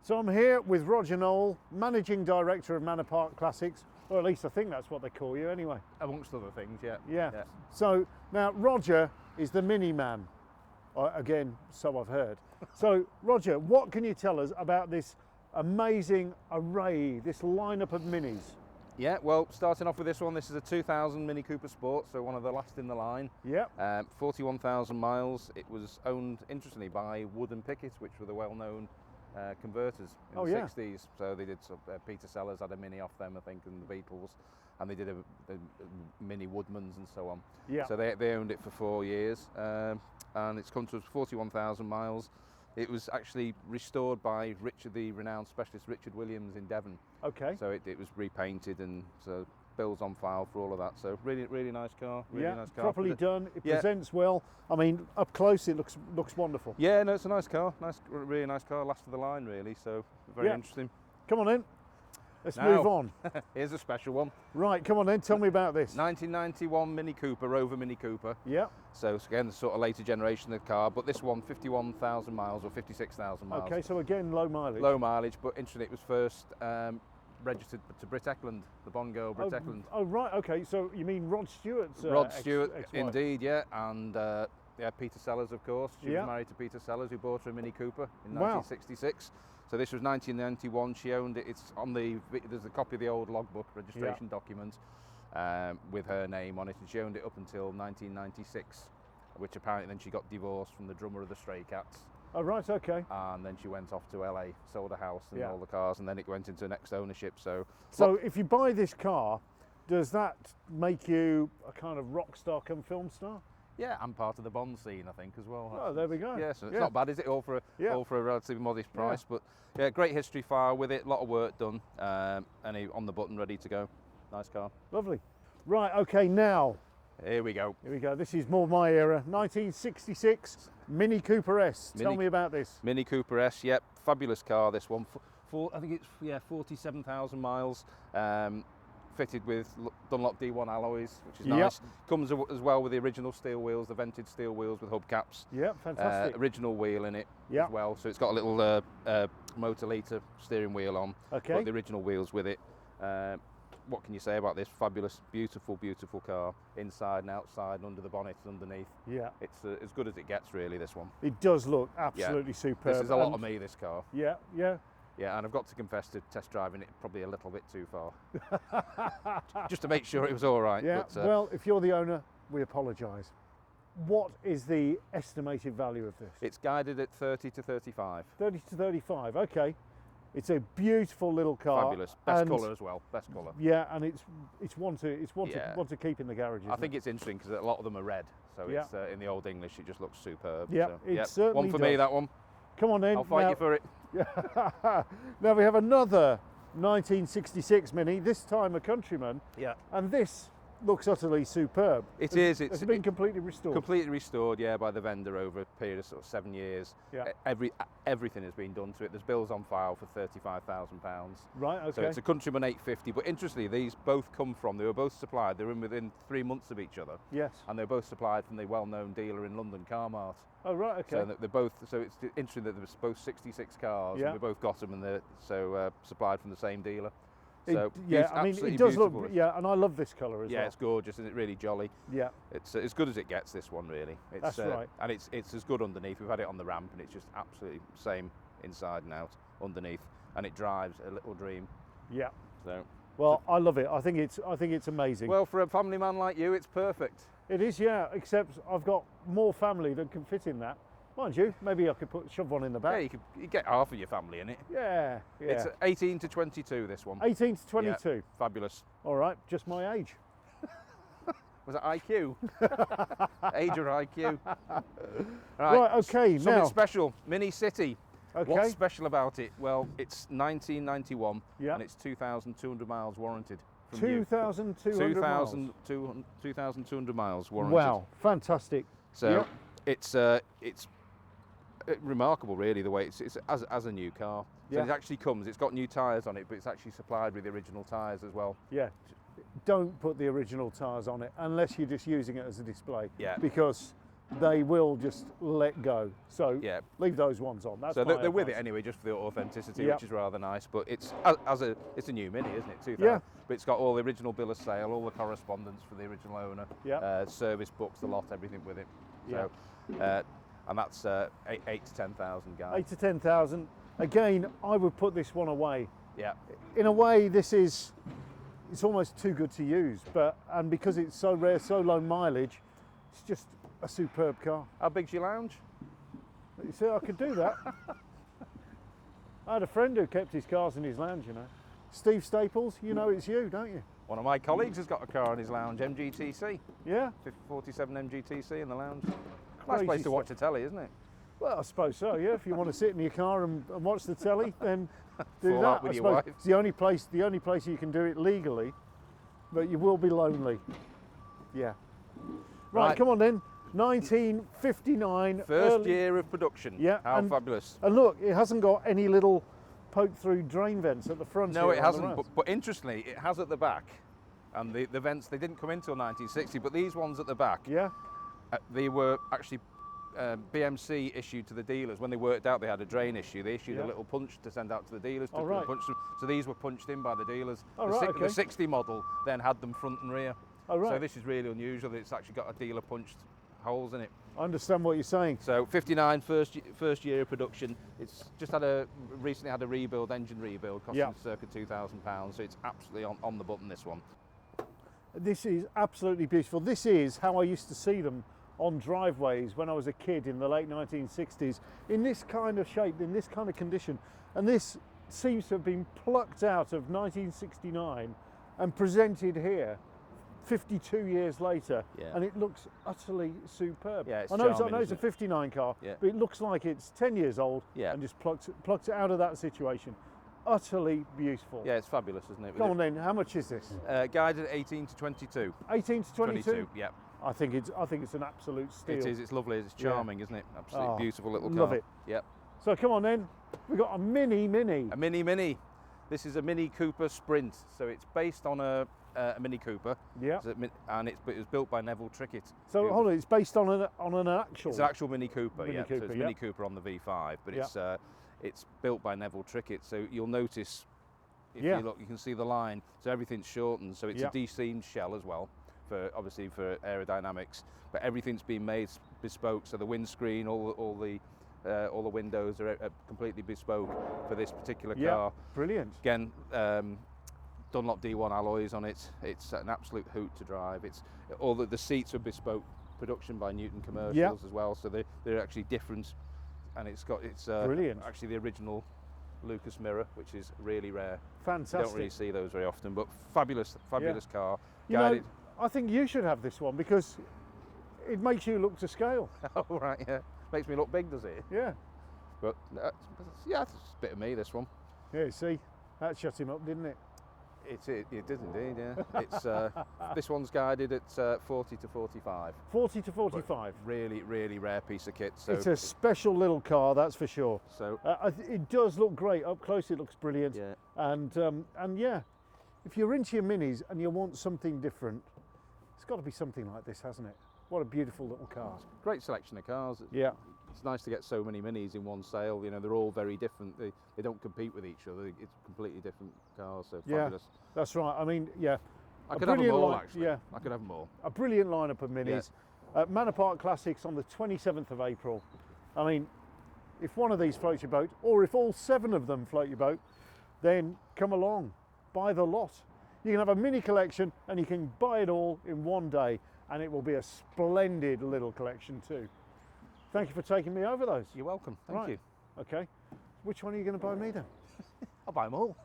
So I'm here with Roger Knoll, Managing Director of Manor Park Classics, or at least I think that's what they call you anyway. Amongst other things, yeah. Yeah. So now Roger is the mini man, again, so I've heard. So Roger, what can you tell us about this amazing array, this lineup of minis? Yeah, well, starting off with this one, this is a 2000 Mini Cooper Sport, so one of the last in the line. Yeah. 41,000 miles. It was owned, interestingly, by Wood and Pickett, which were the well-known converters in the 60s. So they did Peter Sellers had a Mini off them, I think, and the Beatles, and they did a Mini Woodmans and so on. Yeah. So they owned it for 4 years, and it's come to 41,000 miles. It was actually restored by the renowned specialist Richard Williams in Devon. Okay. So it was repainted, and so bills on file for all of that. So really nice car. Really nice car. Properly done. It presents well. I mean, up close it looks wonderful. Yeah, no, it's a nice car. Really nice car. Last of the line, really. So very interesting. Come on in. Let's move on. Here's a special one. Right, come on then, tell me about this. 1991 Mini Cooper, Rover Mini Cooper. Yeah. So again, the sort of later generation of the car, but this one, 51,000 miles or 56,000 miles. Okay, so again, low mileage. Low mileage, but interesting, it was first registered to Brit Eklund, the Bond girl Brit Eklund. Oh, right, okay, so you mean Rod Stewart's Rod Stewart, ex-wife. indeed, yeah, and Peter Sellers, of course. She was married to Peter Sellers, who bought her a Mini Cooper in 1966. So this was 1991. She owned it. It's on there's a copy of the old logbook registration document with her name on it, and she owned it up until 1996, which apparently then she got divorced from the drummer of the Stray Cats. Oh, right, okay. And then she went off to LA, sold a house and all the cars, and then it went into next ownership. So if you buy this car, does that make you a kind of rock star come film star? Yeah, and part of the Bond scene, I think, as well. Oh, there we go. Yeah, so it's not bad, is it? All for a relatively modest price. Yeah. But yeah, great history file with it, a lot of work done, and on the button, ready to go. Nice car. Lovely. Right, okay, now. Here we go. Here we go. This is more my era. 1966 Mini Cooper S. Tell me about this. Mini Cooper S, yep. Fabulous car, this one. I think it's 47,000 miles. Fitted with Dunlop D1 alloys, which is nice. Comes as well with the original steel wheels, the vented steel wheels with hubcaps. Yep, fantastic. Original wheel in it as well. So it's got a little motor liter steering wheel on. Okay. But the original wheels with it. What can you say about this fabulous, beautiful car, inside and outside, and under the bonnet and underneath? Yeah. It's as good as it gets, really, this one. It does look absolutely superb. This is a lot of me, this car. Yeah. Yeah, and I've got to confess to test driving it probably a little bit too far. Just to make sure it was all right. Yeah, but, well, if you're the owner, we apologise. What is the estimated value of this? It's guided at 30 to 35. 30 to 35, okay. It's a beautiful little car. Fabulous. Best colour as well, best colour. Yeah, and it's one to keep in the garage. I think it's interesting because a lot of them are red, so it's in the Old English it just looks superb. Yeah, so, it certainly one for me, that one. Come on in. I'll fight you for it. Now we have another 1966 Mini, this time a Countryman. Yeah. And this looks utterly superb. It's been completely restored. Completely restored, yeah, by the vendor over a period of sort of 7 years. Yeah. Everything has been done to it. There's bills on file for £35,000. Right, okay. So it's a Countryman 850, but interestingly, these both they were both supplied, they were within 3 months of each other. Yes. And they were both supplied from the well-known dealer in London, Carmart. Oh, right, okay. So it's interesting that there was both 66 cars, and we both got them, and they're supplied from the same dealer. So I mean, it does look, and I love this colour as well. Yeah, it's gorgeous, and it's really jolly. Yeah, it's as good as it gets. This one, really. That's right. And it's as good underneath. We've had it on the ramp, and it's just absolutely same inside and out underneath, and it drives a little dream. Yeah. So. Well, I love it. I think it's amazing. Well, for a family man like you, it's perfect. It is, yeah. Except I've got more family than can fit in that. Mind you, maybe I could shove one in the back. Yeah, you get half of your family in it. Yeah. It's 18 to 22. This one. 18 to 22. Yeah, fabulous. All right, just my age. Was it IQ? Age or IQ? Right, okay. Something special. Mini City. Okay. What's special about it? Well, it's 1991 and it's 2,200 miles warranted. 2,200 2,200 miles warranted. Wow, fantastic. So it's remarkable, really, the way it's as a new car. So it actually comes. It's got new tyres on it, but it's actually supplied with the original tyres as well. Yeah. Don't put the original tyres on it unless you're just using it as a display. Yeah. Because they will just let go. So Yeah. leave those ones on. That's So my they're with it advice. anyway, just for the authenticity, Yep. which is rather nice. But it's it's a new Mini, isn't it? 2000. Yeah. But it's got all the original bill of sale, all the correspondence for the original owner, Yep. service books, the lot, everything with it. Yeah. So, and that's 8 to 10,000 guys. 8 to 10,000. Again, I would put this one away. Yeah. In a way, it's almost too good to use, and because it's so rare, so low mileage, it's just a superb car. How big's your lounge? You see, I could do that. I had a friend who kept his cars in his lounge, you know. Steve Staples, you know it's you, don't you? One of my colleagues has got a car in his lounge, MGTC. Yeah? 47 MGTC in the lounge. Nice Crazy place to stuff. watch a telly, isn't it? Well, I suppose so, yeah. If you want to sit in your car and watch the telly, then do Fall that. out with I your suppose wife. it's the only place you can do it legally, but you will be lonely. Yeah. Right, come on then. 1959. First year of production. Yeah, How and- fabulous. And look, it hasn't got any little poke-through drain vents at the front. No, here it on the hasn't. ramps. But interestingly, it has at the back. And the vents, they didn't come in until 1960, but these ones at the back, Yeah. they were actually BMC issued to the dealers. When they worked out they had a drain issue, they issued Yeah. a little punch to send out to the dealers to Oh, right. punch them. So these were punched in by the dealers. Oh, the, right, the okay. 60 model then had them front and rear. Oh, right. So this is really unusual that it's actually got a dealer punched holes in it. I understand what you're saying. So 59, first year of production. It's just recently had a rebuild, engine rebuild, costing Yeah. circa £2,000. So it's absolutely on the button, this one. This is absolutely beautiful. This is how I used to see them on driveways when I was a kid in the late 1960s, in this kind of shape, in this kind of condition. And this seems to have been plucked out of 1969 and presented here 52 years later, Yeah. and it looks utterly superb. Yeah, it's I know charming, it's a isn't it? 59 car, Yeah. but it looks like it's 10 years old Yeah. and just plucked it out of that situation. Utterly beautiful. Yeah, it's fabulous, isn't it? Come on then, how much is this? Guided 18 to 22. 18 to 22? Yeah. I think it's an absolute steal. It is, it's lovely, it's Yeah. charming, isn't it? Absolutely Oh, beautiful little car. love it. Yep. So come on then, we've got a Mini. A Mini. This is a Mini Cooper Sprint. So it's based on a Mini Cooper. Yeah. And it was built by Neville Trickett. So hold on, it's based on an actual. It's an actual Mini Cooper, Mini yeah. Cooper, So it's yeah. Mini Cooper on the V5, but Yeah. it's built by Neville Trickett. So you'll notice, if Yeah. you look, you can see the line. So everything's shortened. So it's Yeah. a de-seamed shell as well, obviously for aerodynamics. But everything's been made bespoke. So the windscreen, all the windows are completely bespoke for this particular Yeah, car. brilliant. Again, Dunlop D1 alloys on it. It's an absolute hoot to drive. It's all the seats are bespoke production by Newton Commercials as well, so they're actually different, and it's Brilliant. actually the original Lucas mirror, which is really rare. Fantastic. You don't really see those very often, but fabulous car. You Guided. know, I think you should have this one because it makes you look to scale. Oh right, yeah. Makes me look big, does it? Yeah. But yeah, it's a bit of me, this one. Yeah, see, that shut him up, didn't it? It did indeed, yeah. It's this one's guided at 40 to 45. 40 to 45. Really, really rare piece of kit. So It's a special little car, that's for sure. So It does look great up close. It looks brilliant. yeah, And yeah, if you're into your minis and you want something different, it's got to be something like this, hasn't it? What a beautiful little car. great selection of cars. Yeah. It's nice to get so many minis in one sale. You know, they're all very different. They don't compete with each other. It's completely different cars. So Yeah. fabulous. That's right. I mean, yeah. I A could have them brilliant all line- actually. yeah. I could have them all. A brilliant lineup of minis. Manor Park Classics on the 27th of April. I mean, if one of these floats your boat, or if all 7 of them float your boat, then come along, buy the lot. You can have a mini collection and you can buy it all in one day, and it will be a splendid little collection too. Thank you for taking me over those. You're welcome. Thank Right. you. Okay. Which one are you going to buy me then? I'll buy them all.